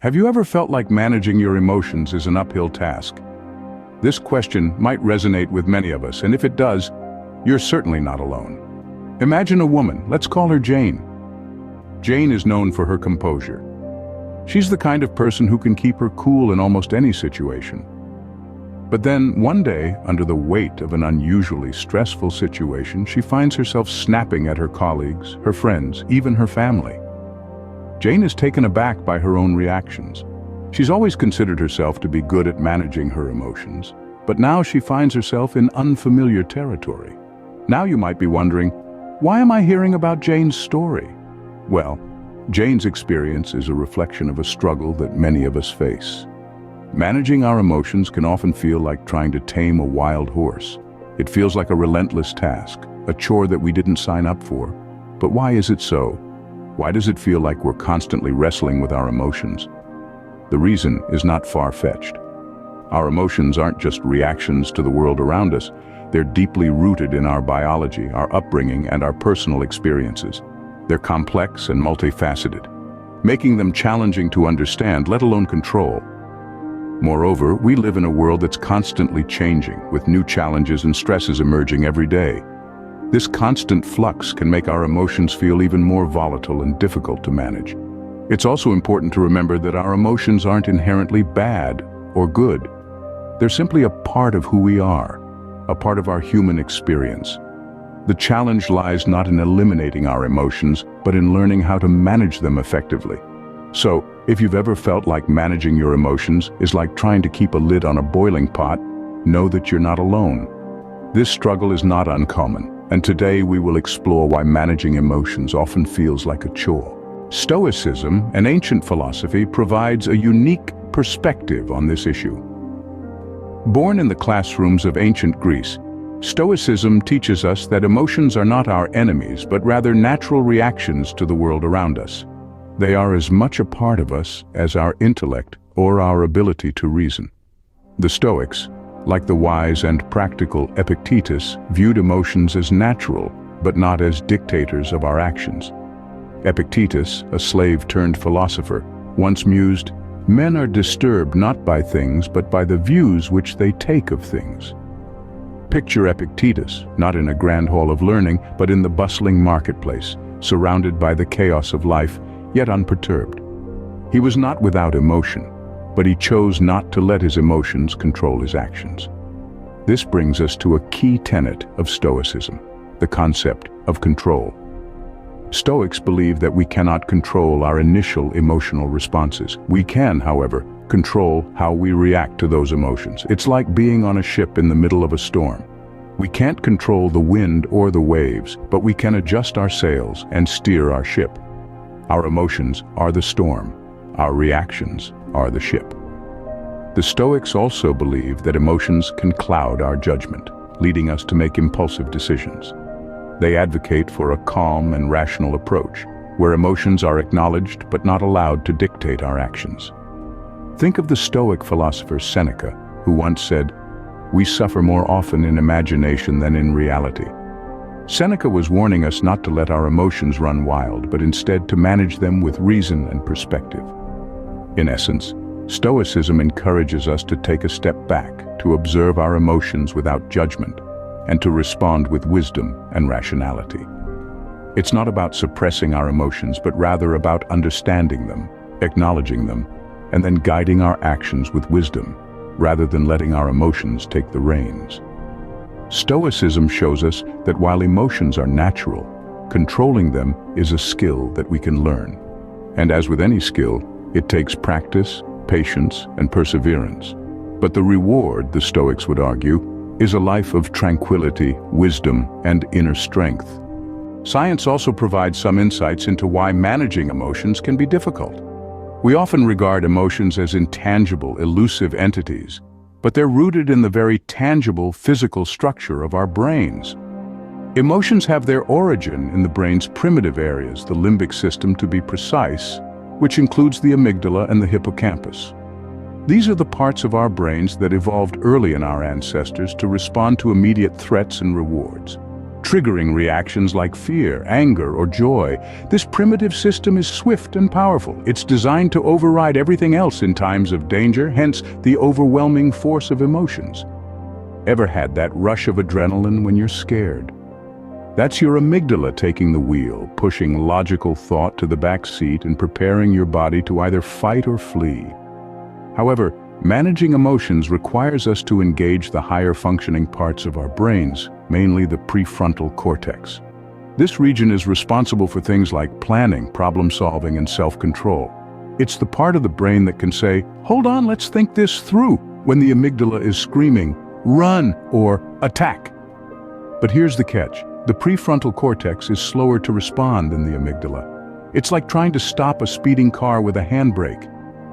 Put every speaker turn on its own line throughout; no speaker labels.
Have you ever felt like managing your emotions is an uphill task? This question might resonate with many of us, and if it does, you're certainly not alone. Imagine a woman, let's call her Jane. Jane is known for her composure. She's the kind of person who can keep her cool in almost any situation. But then, one day, under the weight of an unusually stressful situation, she finds herself snapping at her colleagues, her friends, even her family. Jane is taken aback by her own reactions. She's always considered herself to be good at managing her emotions, but now she finds herself in unfamiliar territory. Now you might be wondering, why am I hearing about Jane's story? Well, Jane's experience is a reflection of a struggle that many of us face. Managing our emotions can often feel like trying to tame a wild horse. It feels like a relentless task, a chore that we didn't sign up for. But why is it so? Why does it feel like we're constantly wrestling with our emotions? The reason is not far-fetched. Our emotions aren't just reactions to the world around us. They're deeply rooted in our biology, our upbringing, and our personal experiences. They're complex and multifaceted, making them challenging to understand, let alone control. Moreover, we live in a world that's constantly changing, with new challenges and stresses emerging every day. This constant flux can make our emotions feel even more volatile and difficult to manage. It's also important to remember that our emotions aren't inherently bad or good. They're simply a part of who we are, a part of our human experience. The challenge lies not in eliminating our emotions, but in learning how to manage them effectively. So, if you've ever felt like managing your emotions is like trying to keep a lid on a boiling pot, know that you're not alone. This struggle is not uncommon, and today we will explore why managing emotions often feels like a chore. Stoicism, an ancient philosophy, provides a unique perspective on this issue. Born in the classrooms of ancient Greece, Stoicism teaches us that emotions are not our enemies, but rather natural reactions to the world around us. They are as much a part of us as our intellect or our ability to reason. The Stoics, like the wise and practical Epictetus, viewed emotions as natural, but not as dictators of our actions. Epictetus, a slave-turned-philosopher, once mused, "Men are disturbed not by things, but by the views which they take of things." Picture Epictetus, not in a grand hall of learning, but in the bustling marketplace, surrounded by the chaos of life, yet unperturbed. He was not without emotion, but he chose not to let his emotions control his actions. This brings us to a key tenet of Stoicism, the concept of control. Stoics believe that we cannot control our initial emotional responses. We can, however, control how we react to those emotions. It's like being on a ship in the middle of a storm. We can't control the wind or the waves, but we can adjust our sails and steer our ship. Our emotions are the storm. Our reactions are the ship. The Stoics also believe that emotions can cloud our judgment, leading us to make impulsive decisions. They advocate for a calm and rational approach, where emotions are acknowledged but not allowed to dictate our actions. Think of the Stoic philosopher Seneca, who once said, "We suffer more often in imagination than in reality." Seneca was warning us not to let our emotions run wild, but instead to manage them with reason and perspective. In essence, Stoicism encourages us to take a step back, to observe our emotions without judgment, and to respond with wisdom and rationality. It's not about suppressing our emotions, but rather about understanding them, acknowledging them, and then guiding our actions with wisdom, rather than letting our emotions take the reins. Stoicism shows us that while emotions are natural, controlling them is a skill that we can learn. And as with any skill, it takes practice, patience, and perseverance. But the reward, the Stoics would argue, is a life of tranquility, wisdom, and inner strength. Science also provides some insights into why managing emotions can be difficult. We often regard emotions as intangible, elusive entities, but they're rooted in the very tangible physical structure of our brains. Emotions have their origin in the brain's primitive areas, the limbic system to be precise, which includes the amygdala and the hippocampus. These are the parts of our brains that evolved early in our ancestors to respond to immediate threats and rewards. triggering reactions like fear, anger, or joy. This primitive system is swift and powerful. It's designed to override everything else in times of danger, hence the overwhelming force of emotions. Ever had that rush of adrenaline when you're scared? That's your amygdala taking the wheel, pushing logical thought to the back seat and preparing your body to either fight or flee. However, managing emotions requires us to engage the higher functioning parts of our brains, mainly the prefrontal cortex. This region is responsible for things like planning, problem solving, and self-control. It's the part of the brain that can say, "Hold on, let's think this through," when the amygdala is screaming, "Run," or "Attack." But here's the catch. The prefrontal cortex is slower to respond than the amygdala. It's like trying to stop a speeding car with a handbrake.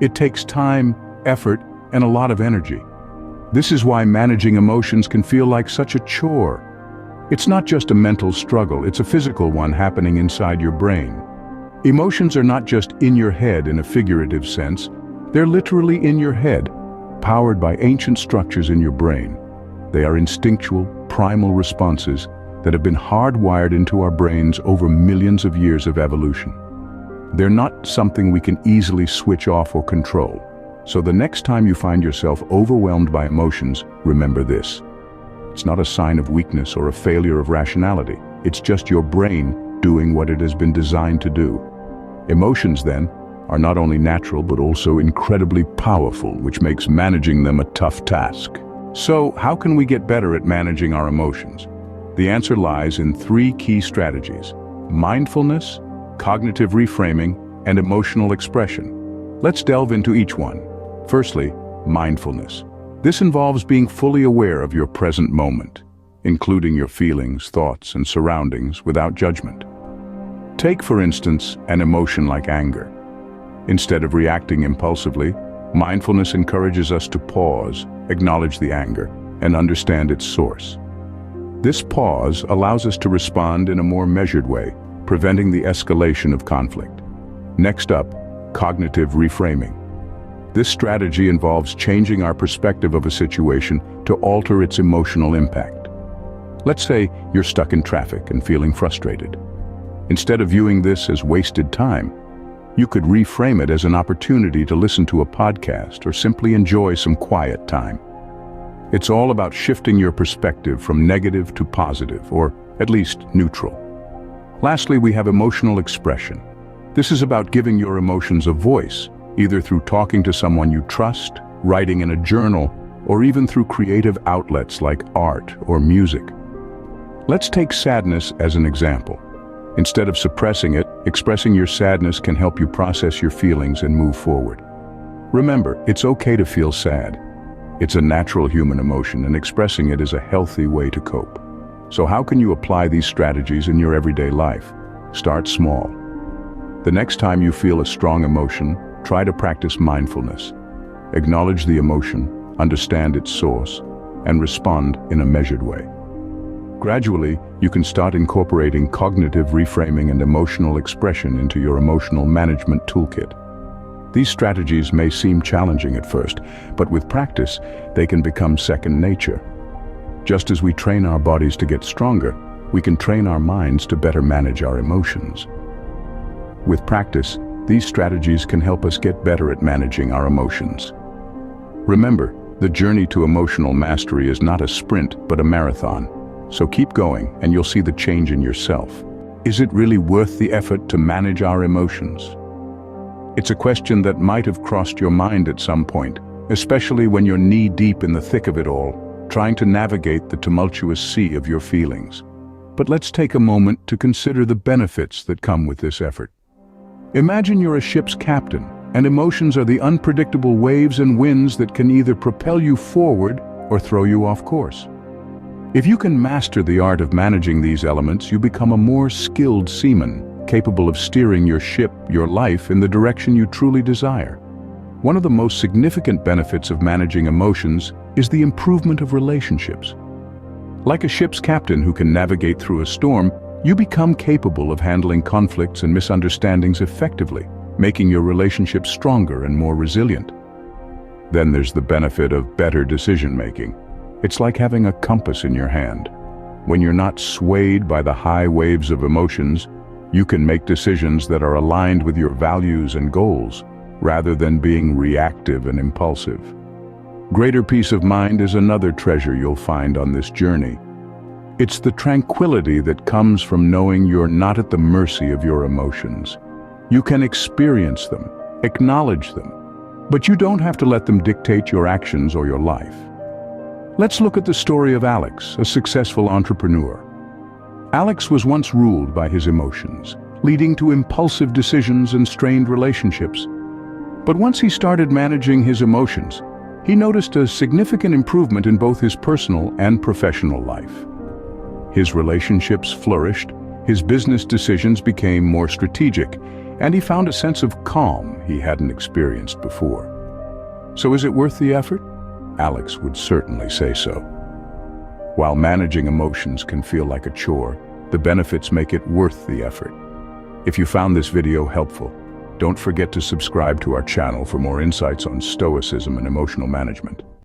It takes time, effort, and a lot of energy. This is why managing emotions can feel like such a chore. It's not just a mental struggle, it's a physical one happening inside your brain. Emotions are not just in your head in a figurative sense, they're literally in your head, powered by ancient structures in your brain. They are instinctual, primal responses that have been hardwired into our brains over millions of years of evolution. They're not something we can easily switch off or control. So the next time you find yourself overwhelmed by emotions, remember this. It's not a sign of weakness or a failure of rationality. It's just your brain doing what it has been designed to do. Emotions, then, are not only natural but also incredibly powerful, which makes managing them a tough task. So, how can we get better at managing our emotions? The answer lies in 3 key strategies: mindfulness, cognitive reframing, and emotional expression. Let's delve into each one. Firstly, mindfulness. This involves being fully aware of your present moment, including your feelings, thoughts, and surroundings without judgment. Take, for instance, an emotion like anger. Instead of reacting impulsively, mindfulness encourages us to pause, acknowledge the anger, and understand its source. This pause allows us to respond in a more measured way, preventing the escalation of conflict. Next up, cognitive reframing. This strategy involves changing our perspective of a situation to alter its emotional impact. Let's say you're stuck in traffic and feeling frustrated. Instead of viewing this as wasted time, you could reframe it as an opportunity to listen to a podcast or simply enjoy some quiet time. It's all about shifting your perspective from negative to positive, or at least neutral. Lastly, we have emotional expression. This is about giving your emotions a voice, either through talking to someone you trust, writing in a journal, or even through creative outlets like art or music. Let's take sadness as an example. Instead of suppressing it, expressing your sadness can help you process your feelings and move forward. Remember, it's okay to feel sad. It's a natural human emotion, and expressing it is a healthy way to cope. So how can you apply these strategies in your everyday life? Start small. The next time you feel a strong emotion, try to practice mindfulness. Acknowledge the emotion, understand its source, and respond in a measured way. Gradually, you can start incorporating cognitive reframing and emotional expression into your emotional management toolkit. These strategies may seem challenging at first, but with practice, they can become second nature. Just as we train our bodies to get stronger, we can train our minds to better manage our emotions. With practice, these strategies can help us get better at managing our emotions. Remember, the journey to emotional mastery is not a sprint, but a marathon. So keep going, and you'll see the change in yourself. Is it really worth the effort to manage our emotions? It's a question that might have crossed your mind at some point, especially when you're knee-deep in the thick of it all, trying to navigate the tumultuous sea of your feelings. But let's take a moment to consider the benefits that come with this effort. Imagine you're a ship's captain, and emotions are the unpredictable waves and winds that can either propel you forward or throw you off course. If you can master the art of managing these elements, you become a more skilled seaman, capable of steering your ship, your life, in the direction you truly desire. One of the most significant benefits of managing emotions is the improvement of relationships. Like a ship's captain who can navigate through a storm, you become capable of handling conflicts and misunderstandings effectively, making your relationships stronger and more resilient. Then there's the benefit of better decision-making. It's like having a compass in your hand. When you're not swayed by the high waves of emotions, you can make decisions that are aligned with your values and goals, rather than being reactive and impulsive. Greater peace of mind is another treasure you'll find on this journey. It's the tranquility that comes from knowing you're not at the mercy of your emotions. You can experience them, acknowledge them, but you don't have to let them dictate your actions or your life. Let's look at the story of Alex, a successful entrepreneur. Alex was once ruled by his emotions, leading to impulsive decisions and strained relationships. But once he started managing his emotions, he noticed a significant improvement in both his personal and professional life. His relationships flourished, his business decisions became more strategic, and he found a sense of calm he hadn't experienced before. So is it worth the effort? Alex would certainly say so. While managing emotions can feel like a chore, the benefits make it worth the effort. If you found this video helpful, don't forget to subscribe to our channel for more insights on stoicism and emotional management.